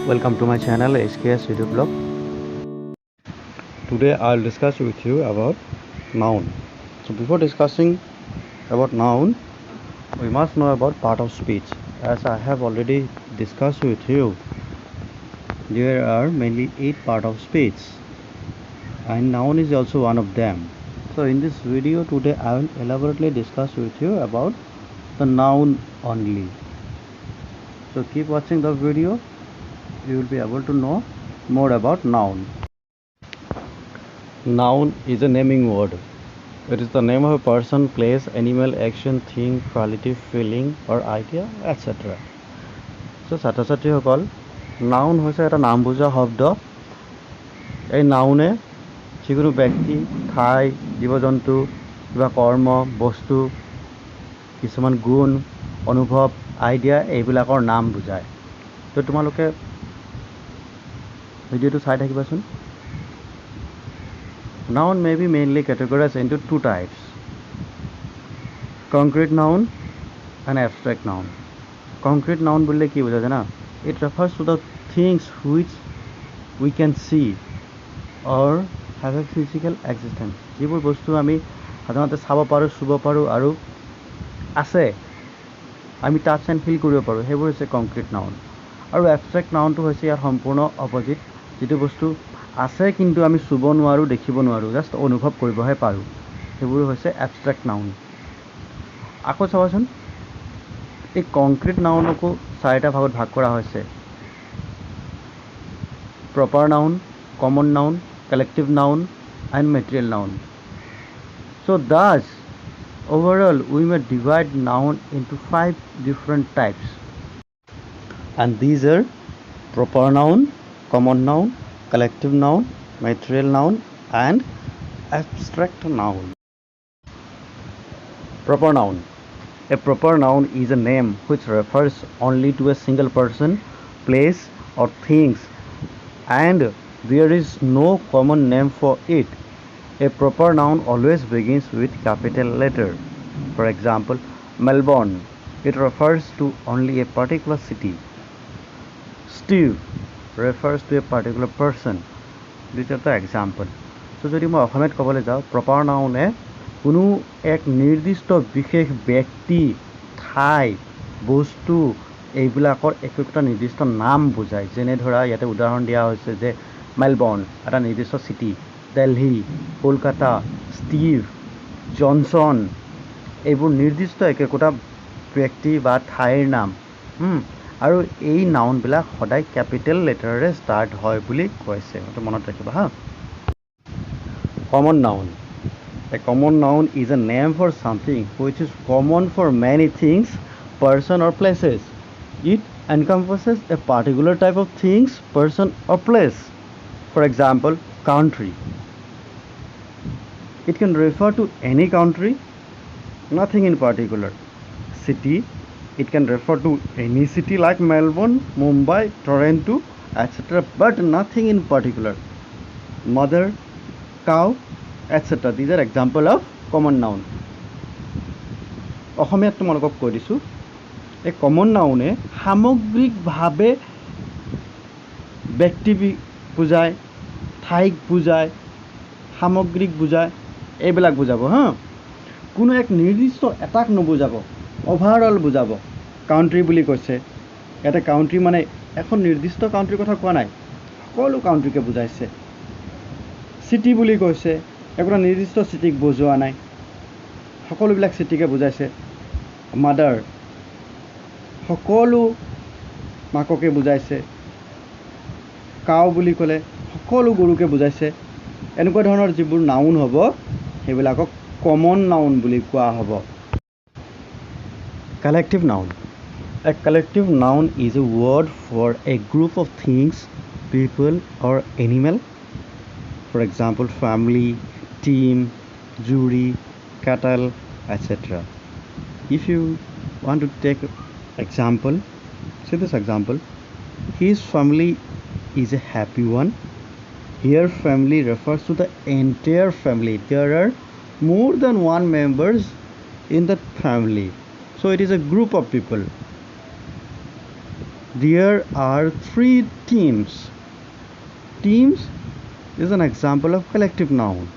Welcome to my channel HKS video blog. Today I'll discuss with you about noun. So before discussing about noun, we must know about part of speech. As I have already discussed with you, there are mainly 8 part of speech and noun is also one of them. So in this video today I will elaborately discuss with you about the noun only. So keep watching the video, you will be able to know more about noun. Noun is a naming word. It is the name of a person, place, animal, action, thing, quality, feeling or idea, etc. So ছাত্ৰ ছাত্ৰীসকল, noun হৈছে এটা নাম বুজা শব্দ। এই নাউনে যিকোনো ব্যক্তি, ঠাই, জীৱ জন্তু, কিবা কৰ্ম, বস্তু, কিছুমান গুণ, অনুভৱ, আইডিয়া এইবিলাকৰ নাম বুজায়। তো তোমালোকে ভিডিঅ'টো চাই থাকিবাচোন। Noun may be mainly categorized into two types: concrete noun and abstract noun. Concrete noun बोलले की बुझा जाना? It refers to the things which we can see or have a physical existence. যিবোৰ বস্তু আমি সাধাৰণতে চাব পাৰোঁ, চুব পাৰোঁ আৰু আছে, আমি টাচ এণ্ড ফিল কৰিব পাৰোঁ, সেইবোৰ হৈছে কংক্ৰিট নাউন। আৰু এবষ্ট্ৰেক্ট নাউনটো হৈছে ইয়াৰ সম্পূৰ্ণ অপজিট, যিটো বস্তু আছে কিন্তু আমি চুব নোৱাৰোঁ, দেখিব নোৱাৰোঁ, জাষ্ট অনুভৱ কৰিবহে পাৰোঁ, সেইবোৰ হৈছে এবষ্ট্ৰেক্ট নাউন। আকৌ চাবাচোন, এই কংক্ৰিট নাউনকো 4টা ভাগত ভাগ কৰা হৈছে: proper noun, common noun, collective noun and material noun. So thus overall we may divide noun into 5 different types, and these are proper noun, common noun, collective noun, material noun and abstract noun. Proper noun. A proper noun is a name which refers only to a single person, place or things, and there is no common name for it. A proper noun always begins with capital letter. For example, Melbourne. It refers to only a particular city. Steve refers to a particular person. These are the example. So যদি মই অসমীয়াত ক'বলৈ যাওঁ, proper নাউনে কোনো এক নিৰ্দিষ্ট বিশেষ ব্যক্তি, ঠাই, বস্তু এইবিলাকৰ একোটা নিৰ্দিষ্ট নাম বুজায়। যেনে ধৰা ইয়াতে উদাহৰণ দিয়া হৈছে যে মেলবৰ্ণ এটা নিৰ্দিষ্ট city, Delhi, Kolkata, Steve, Johnson, এইবোৰ নিৰ্দিষ্ট একোটা ব্যক্তি বা ঠাইৰ নাম। আৰু এই নাউনবিলাক সদায় কেপিটেল লেটাৰেৰে ষ্টাৰ্ট হয় বুলি কৈছে, সেইটো মনত ৰাখিবা হা। Common noun. A common noun is a name for something which is common for many things, person or places. It encompasses a particular type of things, person or place. For example, country. It can refer to any country, nothing in particular. City. It can refer to any city like Melbourne, Mumbai, Toronto, etc. but nothing in particular. Mother, cow, etc. These are example of common noun. অসমীয়াত তোমালোকক কৈ দিছোঁ, এই common নাউনে সামগ্ৰিকভাৱে ব্যক্তি বুজায়, ঠাইক বুজায়, সামগ্ৰিক বুজায়, এইবিলাক বুজাব হা। কোনো এক নিৰ্দিষ্ট এটাক নুবুজাব, অভাৰঅল বুজাব। কাউণ্ট্ৰি বুলি কৈছে, ইয়াতে কাউণ্ট্ৰি মানে এখন নিৰ্দিষ্ট কাউণ্ট্ৰিৰ কথা কোৱা নাই, সকলো কাউণ্ট্ৰিকে বুজাইছে। চিটি বুলি কৈছে, একোটা নিৰ্দিষ্ট চিটিক বুজোৱা নাই, সকলোবিলাক চিটিকে বুজাইছে। মাদাৰ, সকলো মাককে বুজাইছে। কাউ বুলি ক'লে সকলো গৰুকে বুজাইছে। এনেকুৱা ধৰণৰ যিবোৰ নাউন হ'ব সেইবিলাকক কমন নাউন বুলি কোৱা হ'ব। Collective noun. A collective noun is a word for a group of things, people or animal. For example, family, team, jury, cattle, etc. If you want to take example, say this example: his family is a happy one. Here family refers to the entire family. There are more than one members in that family, so it is a group of people. There are three teams. Teams is an example of collective noun.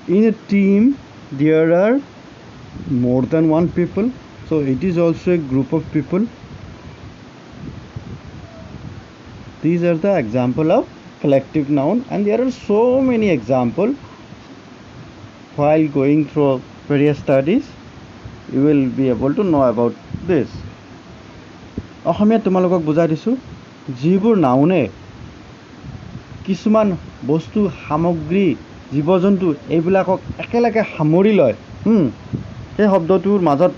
In a team, there are more than one people, so it is also a group of people. These are the example of collective noun, and there are so many examples. While going through various studies, you will be able to know about this. অসমীয়াত তোমালোকক বুজাই দিছোঁ যিবোৰ নাউনে কিছুমান বস্তু সামগ্ৰী জীৱ জন্তু এইবিলাকক একেলগে সামৰি লয় সেই শব্দটোৰ মাজত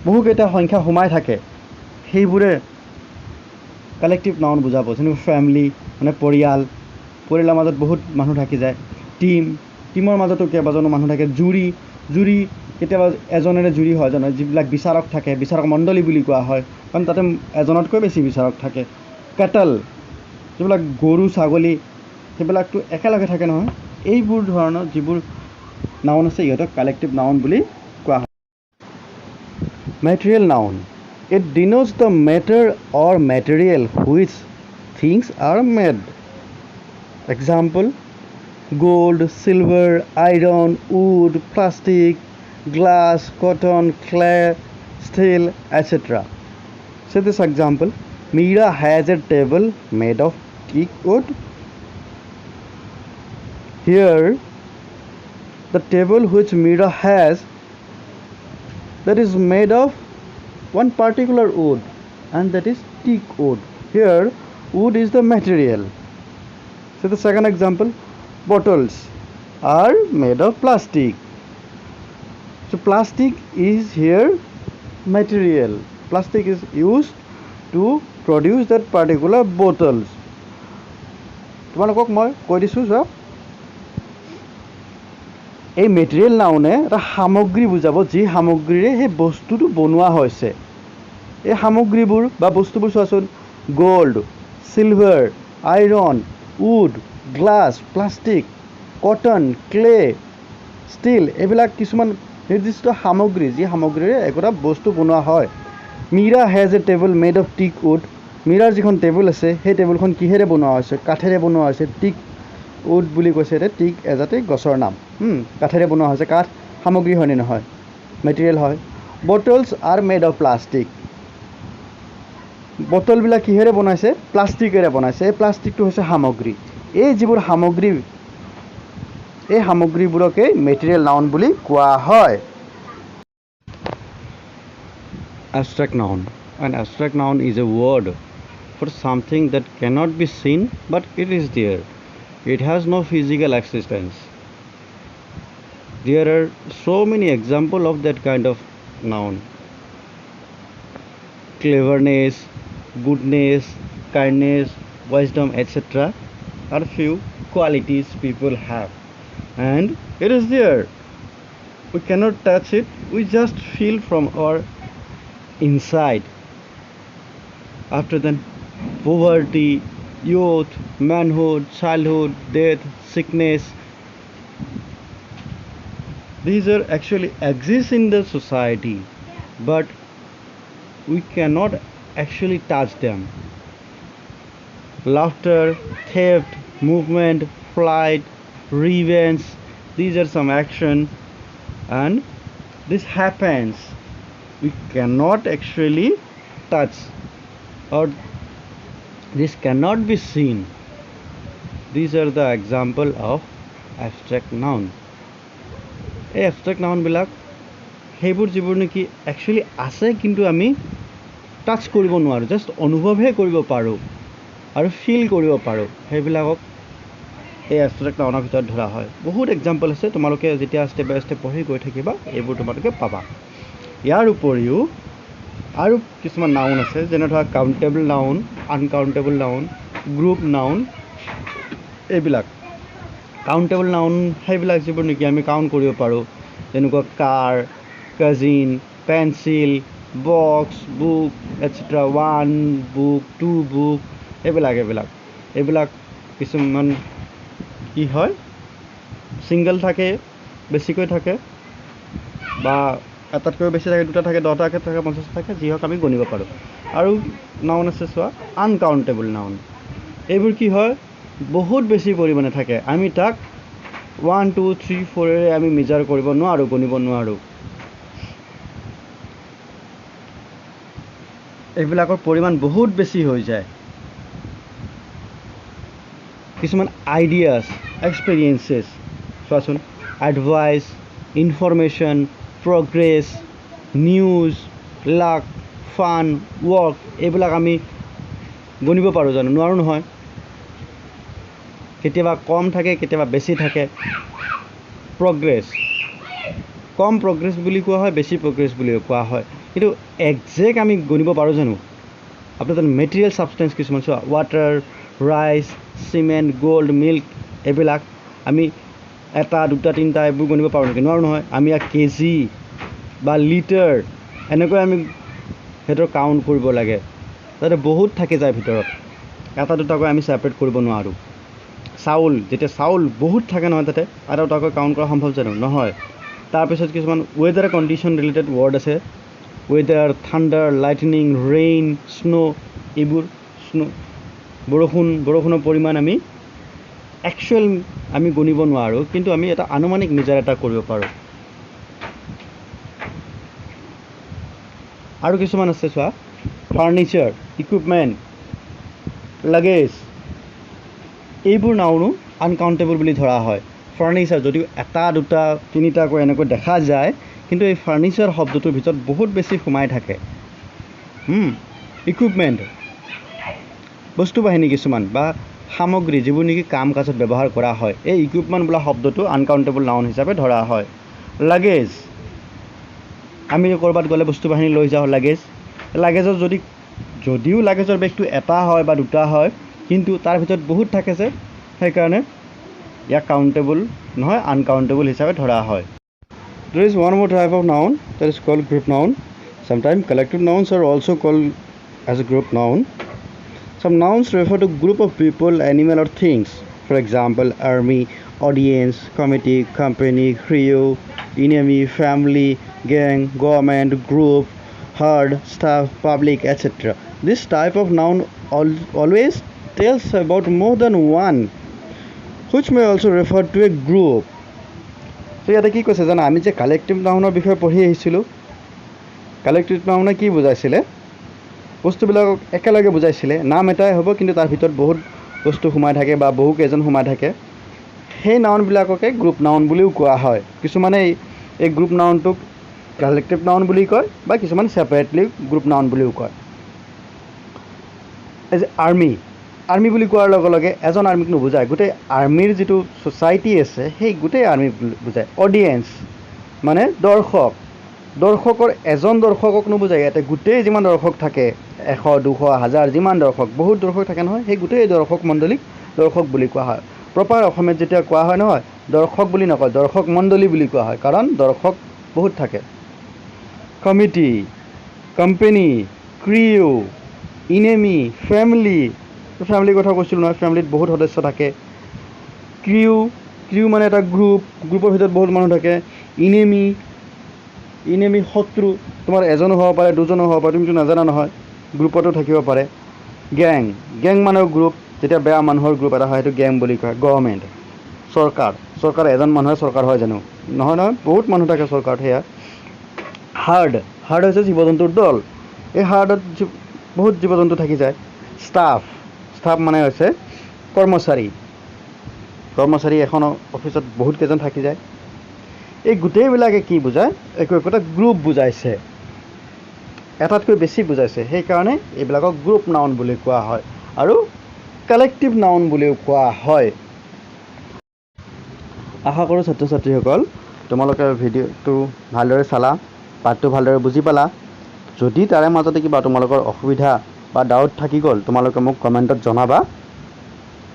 বহুকেইটা সংখ্যা সোমাই থাকে সেইবোৰে কালেক্টিভ নাউন বুজাব যেনেকৈ ফ্যামিলি মানে পৰিয়ালৰ মাজত বহুত মানুহ থাকি যায় টিমৰ মাজতো কেইবাজনো মানুহ থাকে জুৰি কেতিয়াবা এজনেৰে জুৰি হয় জানো যিবিলাক বিচাৰক থাকে বিচাৰক মণ্ডলী বুলি কোৱা হয় কাৰণ তাতে এজনতকৈ বেছি বিচাৰক থাকে কেটল যিবিলাক গৰু ছাগলী সেইবিলাকতো একেলগে থাকে নহয় এইবোৰ ধৰণৰ যিবোৰ নাউন আছে ইহঁতক কালেক্টিভ নাউন বুলি কোৱা হয় ম্যাটেৰিয়েল noun it denotes the matter or material which things are made example gold silver iron wood plastic glass cotton clay steel etc so this example Meera has a table made of teak wood here the table which Meera has that is made of one particular wood and that is teak wood here wood is the material so the second example bottles are made of plastic so plastic is here material plastic is used to produce that particular bottles তোমালোকক মই কৈ দিছোঁ যে এই material নাউনে এটা সামগ্ৰী বুজাব যি সামগ্ৰীৰে সেই বস্তুটো বনোৱা হৈছে এই সামগ্ৰীবোৰ বা বস্তুবোৰ চোৱাচোন gold silver iron wood glass plastic cotton clay steel এইবিলাক কিছুমান নিৰ্দিষ্ট সামগ্ৰী যি সামগ্ৰীৰে একোটা বস্তু বনোৱা হয় Meera has a table made of teak wood মীৰাৰ যিখন টেবুল আছে সেই টেবুলখন কিহেৰে বনোৱা হৈছে কাঠেৰে বনোৱা হৈছে টিক উড বুলি কৈছে এটা টিক এজাতি গছৰ নাম কাঠেৰে বনোৱা হৈছে কাঠ সামগ্ৰী হয়নে নহয় মেটেৰিয়েল হয় bottles are made of plastic বটলবিলাক কিহেৰে বনাইছে প্লাষ্টিকেৰে বনাইছে এই প্লাষ্টিকটো হৈছে সামগ্ৰী এই যিবোৰ সামগ্ৰী এই সামগ্ৰীবোৰকে মেটেৰিয়েল নাউন বুলি কোৱা হয় abstract noun an abstract noun is a word for something that cannot be seen but it is there it has no physical existence there are so many examples of that kind of noun cleverness goodness kindness wisdom etc are few qualities people have and it is there we cannot touch it we just feel from our inside after then poverty youth manhood childhood death sickness these are actually exist in the society but we cannot actually touch them laughter theft movement flight revenge these are some action and this happens we cannot actually touch or this cannot be seen these are the example of abstract noun এই abstract noun বিলাক সেইবোৰ যিবোৰ নেকি actually আছে কিন্তু আমি touch কৰিব নোৱাৰো জাস্ট অনুভৱহে কৰিব পাৰো আৰু ফিল কৰিব পাৰো সেইবিলাকক এই abstract nounৰ ভিতৰত ধৰা হয় বহুত এক্সাম্পল আছে তোমালোকে যেতিয়া স্টেপ বাই স্টেপ পঢ়ি গৈ থাকিবা এইবোৰ তোমালোকে পাবা ইয়াৰ উপৰিও আৰু কিছুমান নাউন আছে যেনে ধৰা countable noun uncountable noun group noun এইবিলাক কাউন্টেবল নাউন সেইবিলাক যিবোৰ নেকি আমি কাউন্ট কৰিব পাৰো যেনেকুৱা car cousin pencil box book etcetera 1 book 2 book এইবিলাক কিছুমান কি হয় সিঙ্গেল থাকে বেছিকৈ থাকে বা এটাতকৈ বেছি থাকে দুটা থাকে 10টা থাকে 50 থাকে যি হক আমি গণিব পাৰো আৰু নাউন আছে চোৱা আনকাউণ্টেবল নাউন। এইবোৰ কি হয় বহুত বেছি পৰিমাণে থাকে, আমি তাক 1 2 3 4 আমি মেজাৰ কৰিব নোৱাৰোঁ, গণিব নোৱাৰোঁ। এইবিলাকৰ পৰিমাণ বহুত বেছি হৈ যায়। কিছুমান আইডিয়াছ, এক্সপেৰিয়েঞ্চেছ চোৱাচোন, advice, information, progress, news, luck, fun, work, এইবিলাক আমি গণিব পাৰোঁ জানো? নোৱাৰোঁ নহয়। কেতিয়াবা কম থাকে, কেতিয়াবা বেছি থাকে। প্ৰগ্ৰেছ, কম প্ৰগ্ৰেছ বুলি কোৱা হয়, বেছি প্ৰগ্ৰেছ বুলি কোৱা হয়, কিন্তু একজেক্ট আমি গণিব পাৰোঁ জানো? আপোনাৰ জানো মেটেৰিয়েল ছাবষ্টেঞ্চ কিছুমান চোৱা, water, rice, cement, gold, milk, এইবিলাক আমি এটা দুটা তিনিটা এইবোৰ গণিব পাৰোঁ নেকি? নোৱাৰোঁ নহয়। আমি ইয়াক কেজি বা লিটাৰ এনেকৈ আমি সিহঁতৰ কাউণ্ট কৰিব লাগে, যাতে বহুত থাকি যায় ভিতৰত, এটা দুটাকৈ আমি ছেপাৰেট কৰিব নোৱাৰোঁ। চাউল, যেতিয়া চাউল বহুত থাকে নহয়, তাতে এটা দুটাকৈ কাউণ্ট কৰা সম্ভৱ জানো? নহয়। তাৰপিছত কিছুমান ৱেডাৰ কণ্ডিশ্যন ৰিলেটেড ৱৰ্ড আছে, weather, thunder, lightning, rain, snow', এইবোৰ বৰষুণৰ পৰিমাণ আমি একচুৱেল আমি গণিব নোৱাৰোঁ, কিন্তু আমি এটা আনুমানিক মেজাৰ এটা কৰিব পাৰোঁ। আৰু কিছুমান আছে চোৱা, ফাৰ্নিচাৰ, ইকুইপমেণ্ট, লাগেজ, এইবোৰ নাউনো আনকাউণ্টেবল বুলি ধৰা হয়। ফাৰ্নিচাৰ যদিও এটা দুটা তিনিটাকৈ এনেকৈ দেখা যায়, কিন্তু এই ফাৰ্নিচাৰ শব্দটোৰ ভিতৰত বহুত বেছি সোমাই থাকে। ইকুইপমেণ্ট, বস্তু বাহিনী কিছুমান বা সামগ্ৰী যিবোৰ নেকি কাম কাজত ব্যৱহাৰ কৰা হয়, এই ইকুইপমেণ্ট বোলা শব্দটো আনকাউণ্টেবল নাউন হিচাপে ধৰা হয়। লাগেজ, আমি ক'ৰবাত গ'লে বস্তু বাহিনী লৈ যাওঁ, লাগেজৰ যদিও লাগেজৰ বেগটো এটা হয় বা দুটা হয়, কিন্তু তাৰ ভিতৰত বহুত থাকে যে, সেইকাৰণে ইয়াক কাউণ্টেবল নহয়, আনকাউণ্টেবল হিচাপে ধৰা হয়। There is one more type of noun that is called group noun. Sometimes collective nouns are also called as a group noun. Some nouns refer to group of people, animal or things. For example, army, audience, committee, company, crew, enemy, family, gang, government, group, herd, staff, public, etc. This type of noun always tells about more than one, which may also refer to a group. So ইয়াতে কি কৈছে জানা, আমি যে collective নাউনৰ বিষয়ে পঢ়ি আহিছিলোঁ, collective নাউনে কি বুজাইছিলে? বস্তুবিলাকক একেলগে বুজাইছিলে। নাম এটাই হ'ব, কিন্তু তাৰ ভিতৰত বহুত বস্তু সোমাই থাকে বা বহু কেইজন সোমাই থাকে। সেই নাউনবিলাককে গ্ৰুপ নাউন বুলিও কোৱা হয়। কিছুমানে এই গ্ৰুপ নাউনটোক কালেক্টিভ নাউন বুলি কয় বা কিছুমান ছেপাৰেটলি গ্ৰুপ নাউন বুলিও কয়। এজ আৰ্মি বুলি কোৱাৰ লগে লগে এজন আৰ্মিক নুবুজায়, গোটেই আৰ্মিৰ যিটো ছ'চাইটি আছে সেই গোটেই আৰ্মি বুজায়। অডিয়েঞ্চ মানে দৰ্শকৰ এজন দৰ্শকক নুবুজায়, ইয়াতে গোটেই যিমান দৰ্শক থাকে, 100 200 1000 যিমান দৰ্শক, বহুত দৰ্শক থাকে নহয়, সেই গোটেই দৰ্শক মণ্ডলীক দৰ্শক বুলি কোৱা হয়। প্ৰপাৰ অসমীয়াত যেতিয়া কোৱা হয় নহয়, দৰ্শক বুলি নকয়, দৰ্শক মণ্ডলী বুলি কোৱা হয়, কাৰণ দৰ্শক বহুত থাকে। কমিটি, কোম্পানী, ক্ৰিউ, ইনেমি, ফেমিলিৰ কথা কৈছিলোঁ নহয়, ফেমিলিত বহুত সদস্য থাকে। ক্ৰিউ মানে এটা গ্ৰুপৰ ভিতৰত বহুত মানুহ থাকে। ইনেমি শত্ৰু, তোমাৰ এজনো হ'ব পাৰে, দুজনো হ'ব পাৰে, তুমিতো নাজানা নহয়, গ্ৰুপতো থাকিব পাৰে। গেং মানে গ্ৰুপ, যেতিয়া বেয়া মানুহৰ গ্ৰুপ এটা হয় সেইটো গেং বুলি কয়। গভৰ্ণমেণ্ট, চৰকাৰ এজন মানুহে চৰকাৰ হয় জানো? নহয়, বহুত মানুহ থাকে চৰকাৰত। সেয়া হাৰ্ড হৈছে জীৱ জন্তুৰ দল, এই হাৰ্ডত বহুত জীৱ জন্তু থাকি যায়। ষ্টাফ মানে হৈছে কৰ্মচাৰী এখন অফিচত বহুত কেইজন থাকি যায়। এই গোটেইবিলাকে কি বুজায়? একোটা গ্ৰুপ বুজাইছে, এটাতকৈ বেছি বুজাইছে, সেইকাৰণে এইবিলাকক গ্ৰুপ নাউন বুলি কোৱা হয় আৰু কালেক্টিভ নাউন বুলিও কোৱা হয়। আশা কৰোঁ ছাত্ৰ ছাত্ৰীসকল তোমালোকে ভিডিঅ'টো ভালদৰে চালা, পাঠটো ভালদৰে বুজি পালা। যদি তাৰে মাজতে কিবা তোমালোকৰ অসুবিধা বা ডাউট থাকি গ'ল, তোমালোকে মোক কমেণ্টত জনাবা।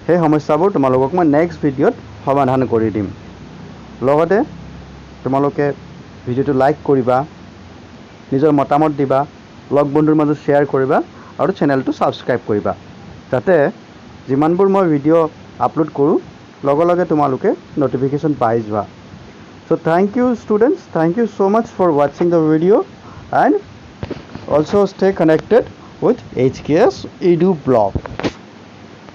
সেই সমস্যাবোৰ তোমালোকক মই নেক্সট ভিডিঅ'ত সমাধান কৰি দিম। লগতে তোমালোকে ভিডিঅ'টো লাইক কৰিবা, নিজৰ মতামত দিবা, লগ বন্ধুৰ মাজত শ্বেয়াৰ কৰিবা আৰু চেনেলটো ছাবস্ক্ৰাইব কৰিবা, যাতে যিমানবোৰ মই ভিডিঅ' আপলোড কৰোঁ লগে লগে তোমালোকে ন'টিফিকেশ্যন পাই যোৱা। So thank you students, thank you so much for watching the video and also stay connected with HKS Edu Block.